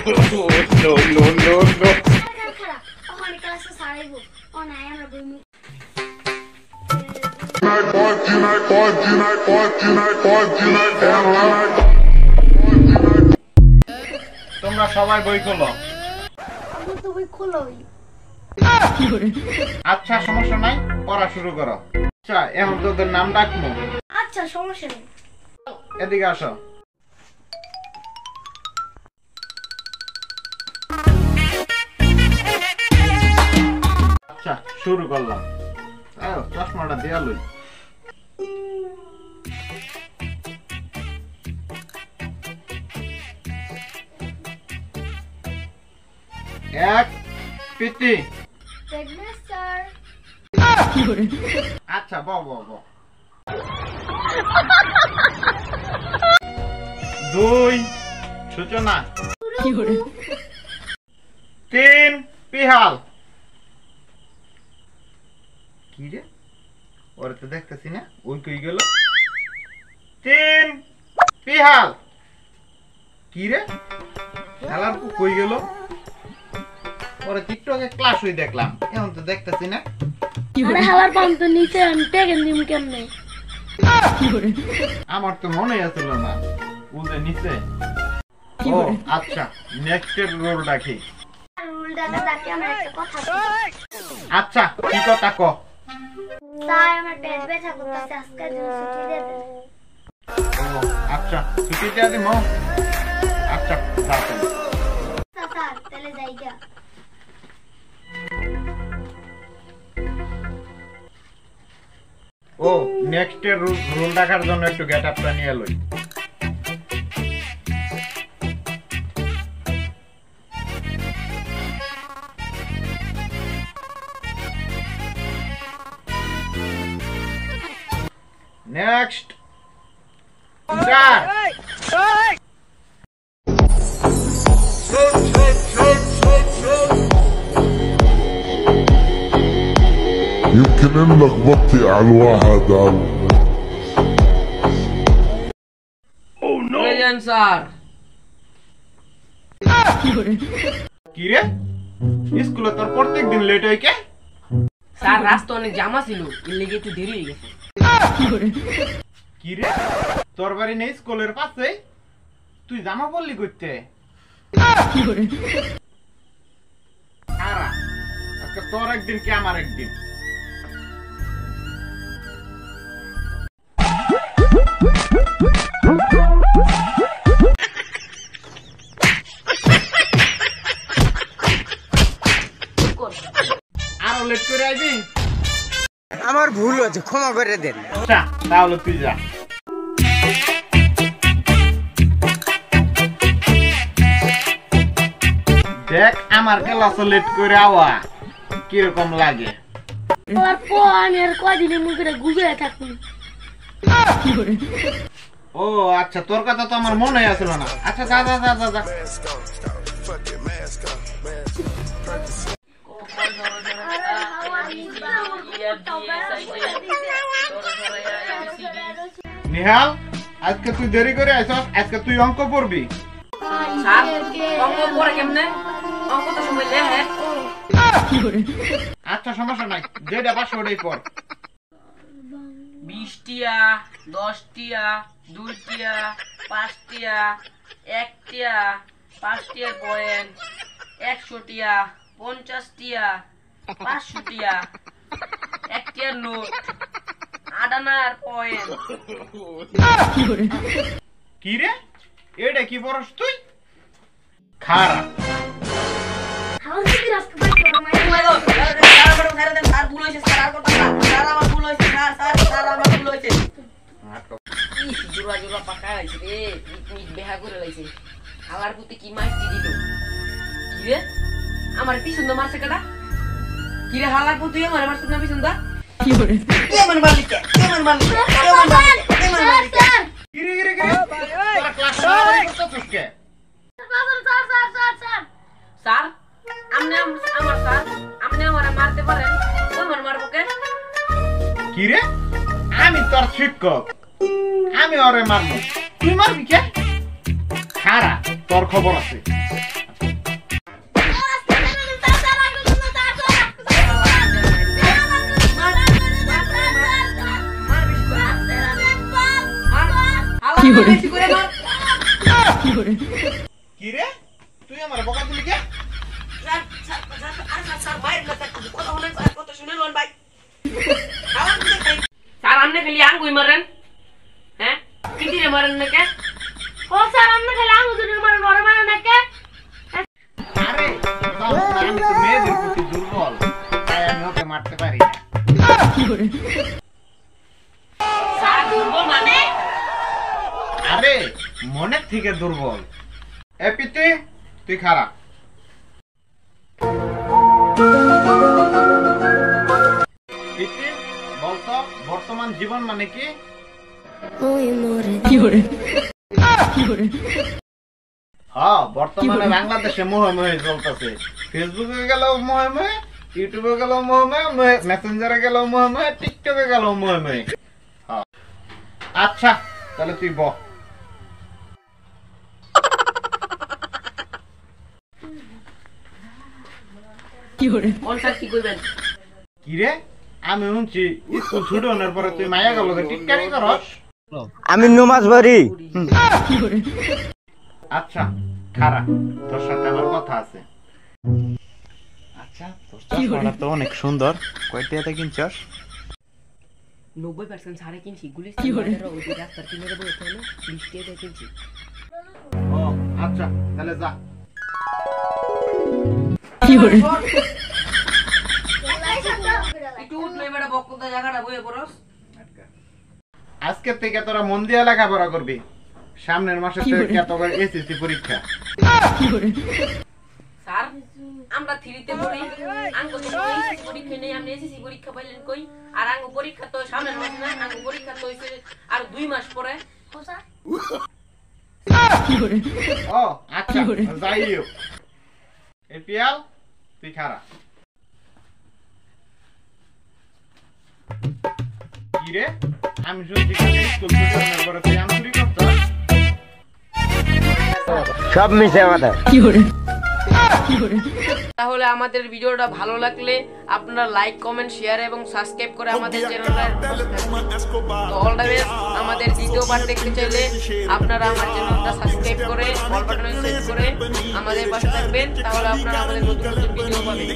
No, no, no, no. তোমরা সবাই বই খোলো। আচ্ছা সমস্যা নাই, পড়া শুরু করো। আচ্ছা এখন তোদের নাম ডাকবো। আচ্ছা সমস্যা নেই। এদিকে আসো। আচ্ছা শুরু করলাম। চশমাটা দেয়া লই। এক পিটি। আচ্ছা বউ বউ বউ। দুই সূচনা। তিন পিহাল। কি রে ওরে তো দেখতেছি না, ওই কই গেল? তিন পিহাল। কি রে খেলার কই গেল? ওরে টিকটকে ক্লাস হই দেখলাম, এখন তো দেখতেছি না। আরে হালার পাম তো নিচে আমি টেকেন দিম কেমনে? আমার তো মনে আছিল না উদে নিচে। ও আচ্ছা নেক্সট এর রোলটা কি? রুলটা ডাকে আমার একটা কথা আছে। আচ্ছা কি কথা ক? তাই আমার পেট ব্যথা করতেছে, আজকে ছুটি দে দেন। ও আচ্ছা ছুটি দিয়ে দিমু। আচ্ছা যাও তুমি। স্যার তাহলে যাই গা। ও নেক্সট এর রুল রাখার জন্য একটু গেট আপটা নিয়ে লই। Next start. يمكن انك بطيء على الواحد عم. স্যার কি রে স্কুলে তোর প্রত্যেকদিন লেট হয় কে? স্যার রাস্তা অনেক জামা ছিল, এর লেগে একটু দেরি হয়ে গেছে। কি রে তোর বাড়ি নেই স্কুলের পাশে, তুই জামা পরলি করতে? আজকে তোর একদিন কি আমার একদিন। আরো লেট করে আইবি? আমার ভুল হয়েছে, ক্ষমা করে দেন। আচ্ছা তাহলে তুই যা। দেখ আমার ক্লাস লেট করে আওয়া কিরকম লাগে। আর পো আমি আর কদিনে মুখে গুজে থাকি। ও আচ্ছা তোর কথা তো আমার মনে আসলো না। আচ্ছা যা যা যা যা যা। নিহাল আজকে তুই দেরি করে আইছস, আজকে তুই অঙ্ক পড়বি। স্যার অঙ্ক পড়ে কেমনে? অঙ্ক তো সময় লেহে। আচ্ছা সমস্যা নাই, যেটা পাস ওটাই পড়। 20 টিয়া 10 টিয়া 2 টিয়া 5 টিয়া 1 টিয়া 5 টিয়ার পয়েন্ট 100 টিয়া 50 টিয়া 500 টিয়া 1 টিয়ার নোট 8 আনার পয়েন্ট। কি রে এটা কি পড়স তুই? খারা হাওয়া কি রাস্তা পাই তোর মাই। স্যার ভুল হয়েছে, স্যার আর কথা না, স্যার আমার ভুল হয়েছে, স্যার স্যার স্যার আমার ভুল হয়েছে। জোড়া জোড়া পাকা হয়েছে রে, পিকনিক বেহা করে লাইছে। খাওয়ার প্রতি কি মাইটি দিল? কি রে আমার পিছন দা মারছে কাটা? কি রে হালার প্রতি আমার মারছে না পিছন দা? কি করে কেমন মারলি কে? কেমন মারলি? কেমন মারলি? কেমন মারলি? গিরে গিরে গিরে তোরা ক্লাস করতেছিস কে? স্যার আমনে আমার স্যার আমনে আমারে মারতে পারেন, তোমার মারবো কে? কি রে আমি তোর শিক্ষক, আমি ওরে মারবো, তুই মারবি কে? খারা তোর খবর আছে। বেশি করে মার। কি রে তুই আমার বকা দিলি কে? স্যার স্যার স্যার আরে স্যার স্যার বাইরে না স্যার কথা শুনেন স্যার কথা শুনে লোন ভাই। স্যার আপনি খালি আঙ্গুই মারেন, হ্যাঁ কি দিয়ে মারেন না কে? ও স্যার আপনি খালি আঙ্গুল মারেন বড় মারেন না কে? আরে বাবা, আমি তো মেয়েদের প্রতি দুর্বল, তাই আমি ওকে মারতে পারি না। স্যার দুর্বল মানে? আরে মনের থেকে দুর্বল। এ পিতে তুই খারাপ। পিতে বলতো বর্তমান জীবন মানে কি? হ্যাঁ, বর্তমানে বাংলাদেশে মোহে মোহে চলতেছে। ফেসবুকে গেল মোহে মোহে, ইউটিউবে গেল মোহে মোহে, মেসেঞ্জারে গেল মোহে মোহে, টিকটকে গেল মোহে মোহে। হ্যাঁ আচ্ছা তাহলে তুই বল। কোন স্যার কি কইবেন? কি রে আমি শুনছি স্কুল ছুটি হওয়ার পরে তুই মায়া গেল টিটকারি করস। আমি নমাজ পড়ি। আচ্ছা খারাপ, তোর সাথে আমার কথা আছে। আচ্ছা তোর চশমাটা তো অনেক সুন্দর, কয়টাতে কিনছস? 90% সাড়ে কিনছি গুলি রাস্তার কিনারে বসে না 20 টাকা কিনছি। ও আচ্ছা তাহলে যা। একটু উঠলে বেটা বক্তব্য জায়গাটা বইয়ে পড়স। আজকে থেকে তোরা মন দিয়ে লেখাপড়া করবি, সামনের মাসে তোর এসএসসি পরীক্ষা। স্যার আমরা 3তে পড়ি, আঙ্গ তো এসএসসি পরীক্ষা নেই, আপনি এসএসসি পরীক্ষা পাইলেন কই? আর আঙ্গ পরীক্ষা তো সামনের মাসে না, আঙ্গ পরীক্ষা তো হইছে আর 2 মাস পরে। ও স্যার ও আচ্ছা যাইও। এ পিয়াল তুই খারাপ। কি রে আমি শুনছি স্কুল ছুটি হওয়ার পরে তুই আমচুরি করছস? সব মিশে কথা। তাহলে আমাদের ভিডিওটা ভালো লাগলে আপনারা লাইক কমেন্ট শেয়ার এবং সাবস্ক্রাইব করে আমাদের চ্যানেলটা তো অল দ্য বেস্ট। আমাদের দ্বিতীয় পার্ট দেখতে চাইলে আপনারা আমার চ্যানেলটা সাবস্ক্রাইব করে অল বাটনে সেট করে আমাদের পাশে থাকবেন, তাহলে আপনারা আমাদের নতুন নতুন ভিডিও পাবেন।